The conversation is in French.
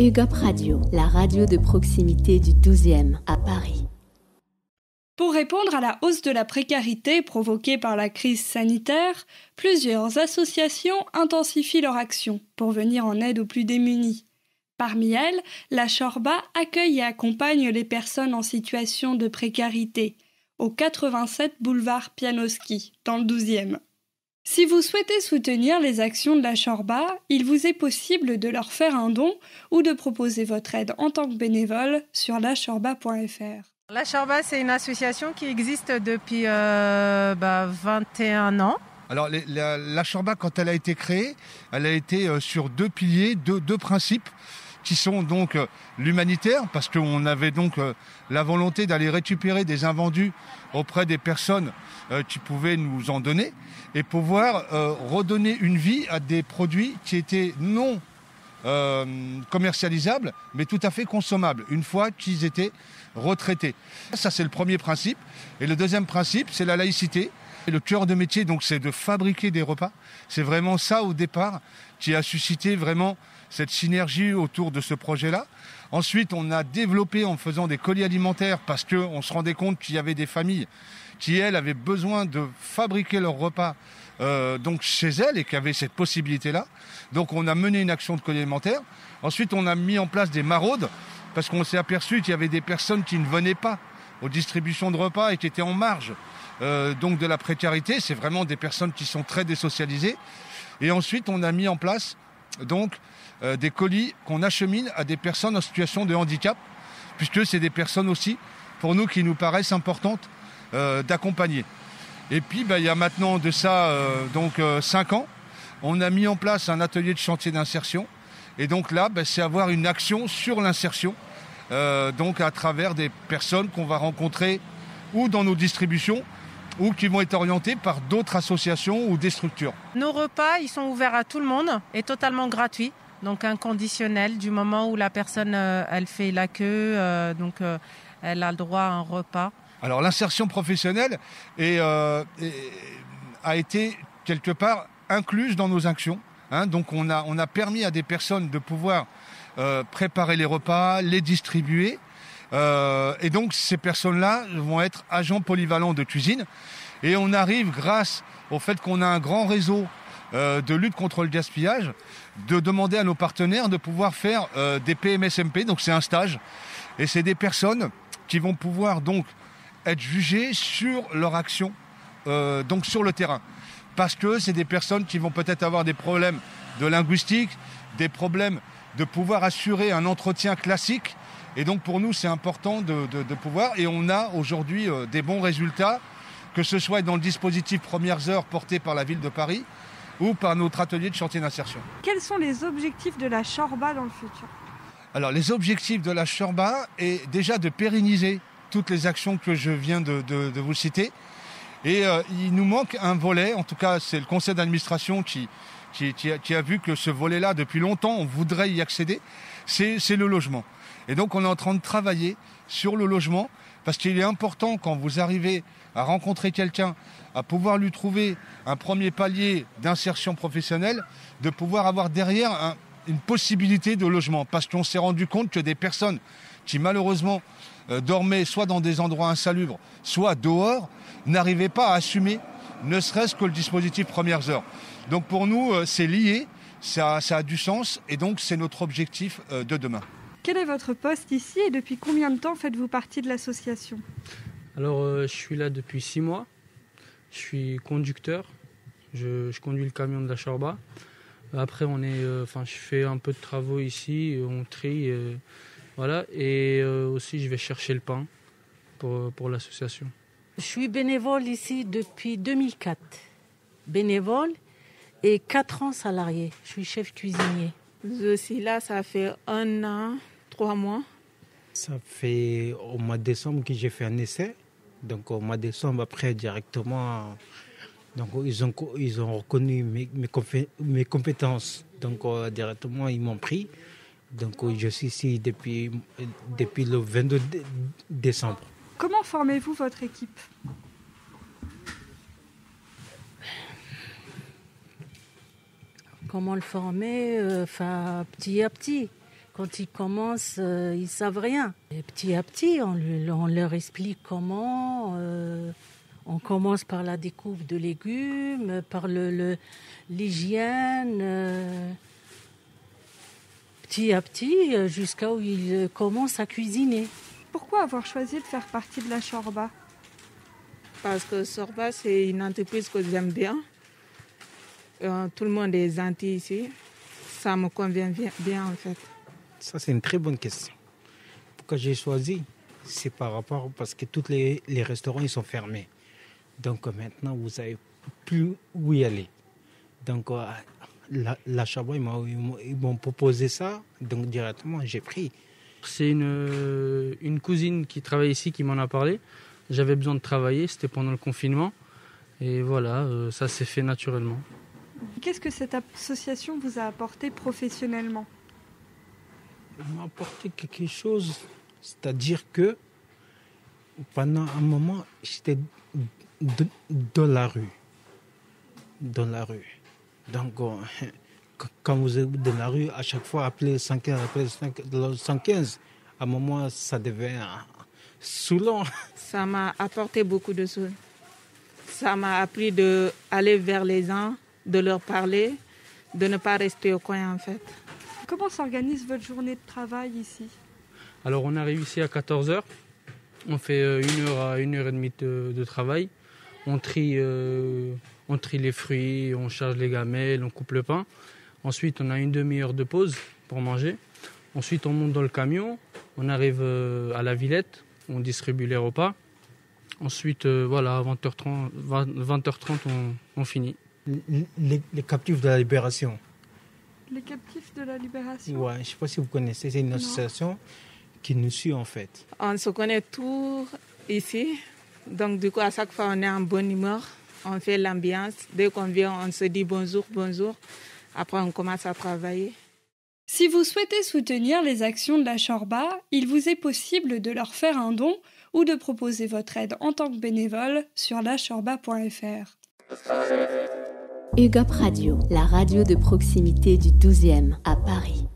UGOP Radio, la radio de proximité du 12e à Paris. Pour répondre à la hausse de la précarité provoquée par la crise sanitaire, plusieurs associations intensifient leur action pour venir en aide aux plus démunis. Parmi elles, la Chorba accueille et accompagne les personnes en situation de précarité, au 87 boulevard Pianowski, dans le 12e. Si vous souhaitez soutenir les actions de la Chorba, il vous est possible de leur faire un don ou de proposer votre aide en tant que bénévole sur lachorba.fr. La Chorba, c'est une association qui existe depuis 21 ans. Alors la Chorba, quand elle a été créée, elle a été sur deux piliers, deux principes qui sont donc l'humanitaire, parce qu'on avait donc la volonté d'aller récupérer des invendus auprès des personnes qui pouvaient nous en donner et pouvoir redonner une vie à des produits qui étaient non commercialisables, mais tout à fait consommables, une fois qu'ils étaient retraités. Ça, c'est le premier principe. Et le deuxième principe, c'est la laïcité. Et le cœur de métier, donc, c'est de fabriquer des repas. C'est vraiment ça, au départ, qui a suscité vraiment cette synergie autour de ce projet-là. Ensuite, on a développé en faisant des colis alimentaires parce qu'on se rendait compte qu'il y avait des familles qui, elles, avaient besoin de fabriquer leurs repas donc chez elles et qui avaient cette possibilité-là. Donc, on a mené une action de colis alimentaire. Ensuite, on a mis en place des maraudes parce qu'on s'est aperçu qu'il y avait des personnes qui ne venaient pas aux distributions de repas et qui étaient en marge donc de la précarité. C'est vraiment des personnes qui sont très désocialisées. Et ensuite, on a mis en place donc des colis qu'on achemine à des personnes en situation de handicap, puisque c'est des personnes aussi, pour nous, qui nous paraissent importantes d'accompagner. Et puis, il y a maintenant de ça 5 ans, on a mis en place un atelier de chantier d'insertion. Et donc là, c'est avoir une action sur l'insertion, donc à travers des personnes qu'on va rencontrer ou dans nos distributions, ou qui vont être orientées par d'autres associations ou des structures. Nos repas, ils sont ouverts à tout le monde et totalement gratuits. Donc inconditionnel du moment où la personne elle fait la queue, elle a le droit à un repas. Alors l'insertion professionnelle a été quelque part incluse dans nos actions. Donc on a permis à des personnes de pouvoir préparer les repas, les distribuer. Et donc ces personnes-là vont être agents polyvalents de cuisine. Et on arrive, grâce au fait qu'on a un grand réseau de lutte contre le gaspillage, de demander à nos partenaires de pouvoir faire des PMSMP, donc c'est un stage, et c'est des personnes qui vont pouvoir donc être jugées sur leur action donc sur le terrain, parce que c'est des personnes qui vont peut-être avoir des problèmes de linguistique, des problèmes de pouvoir assurer un entretien classique, et donc pour nous c'est important de pouvoir, et on a aujourd'hui des bons résultats, que ce soit dans le dispositif Premières Heures porté par la ville de Paris, ou par notre atelier de chantier d'insertion. Quels sont les objectifs de la Chorba dans le futur ? Alors les objectifs de la Chorba est déjà de pérenniser toutes les actions que je viens de vous citer. Et il nous manque un volet, en tout cas c'est le conseil d'administration qui a vu que ce volet-là, depuis longtemps, on voudrait y accéder, c'est le logement. Et donc on est en train de travailler sur le logement, parce qu'il est important, quand vous arrivez à rencontrer quelqu'un, à pouvoir lui trouver un premier palier d'insertion professionnelle, de pouvoir avoir derrière une possibilité de logement. Parce qu'on s'est rendu compte que des personnes qui malheureusement dormaient soit dans des endroits insalubres, soit dehors, n'arrivaient pas à assumer ne serait-ce que le dispositif Premières Heures. Donc pour nous, c'est lié, ça a du sens, et donc c'est notre objectif de demain. Quel est votre poste ici et depuis combien de temps faites-vous partie de l'association ? Alors, je suis là depuis 6 mois. Je suis conducteur. Je conduis le camion de la Chorba. Après, je fais un peu de travaux ici, on trie, voilà. Et aussi, je vais chercher le pain pour l'association. Je suis bénévole ici depuis 2004. Bénévole et 4 ans salarié. Je suis chef cuisinier. Je suis là, ça fait 1 an, 3 mois. Ça fait au mois de décembre que j'ai fait un essai. Donc au mois de décembre, après directement, donc ils ont reconnu mes compétences. Donc directement, ils m'ont pris. Donc je suis ici depuis le 22 décembre. Comment formez-vous votre équipe ? comment le former, petit à petit. Quand ils commencent, ils ne savent rien. Et petit à petit, on leur explique comment. On commence par la découpe de légumes, par l'hygiène, petit à petit, jusqu'à où ils commencent à cuisiner. Pourquoi avoir choisi de faire partie de la Chorba ? Parce que Sorba, c'est une entreprise que j'aime bien. Tout le monde est gentil ici. Ça me convient bien en fait. Ça, c'est une très bonne question. Pourquoi j'ai choisi ? C'est parce que tous les restaurants ils sont fermés. Donc maintenant, vous n'avez plus où y aller. Donc la Chorba, ils m'ont proposé ça. Donc directement, j'ai pris. C'est une cousine qui travaille ici qui m'en a parlé. J'avais besoin de travailler, c'était pendant le confinement. Et voilà, ça s'est fait naturellement. Qu'est-ce que cette association vous a apporté professionnellement ? Il m'a apporté quelque chose, c'est-à-dire que pendant un moment, j'étais dans la rue. Donc, quand vous êtes dans la rue, à chaque fois, appelez 115, à un moment, ça devient saoulant. Ça m'a apporté beaucoup de choses. Ça m'a appris d'aller vers les gens, de leur parler, de ne pas rester au coin en fait. Comment s'organise votre journée de travail ici ? Alors on arrive ici à 14h, on fait 1 heure à 1h30 de travail. On trie les fruits, on charge les gamelles, on coupe le pain. Ensuite on a une demi-heure de pause pour manger. Ensuite on monte dans le camion, on arrive à la Villette, on distribue les repas. Ensuite voilà, à 20h30 on finit. Les captifs de la libération. Les captifs de la libération ? Ouais, je ne sais pas si vous connaissez, c'est une association qui nous suit en fait. On se connaît tous ici, donc du coup à chaque fois on est en bonne humeur, on fait l'ambiance. Dès qu'on vient, on se dit bonjour, après on commence à travailler. Si vous souhaitez soutenir les actions de la Chorba, il vous est possible de leur faire un don ou de proposer votre aide en tant que bénévole sur lachorba.fr. UGOP Radio, la radio de proximité du 12e à Paris.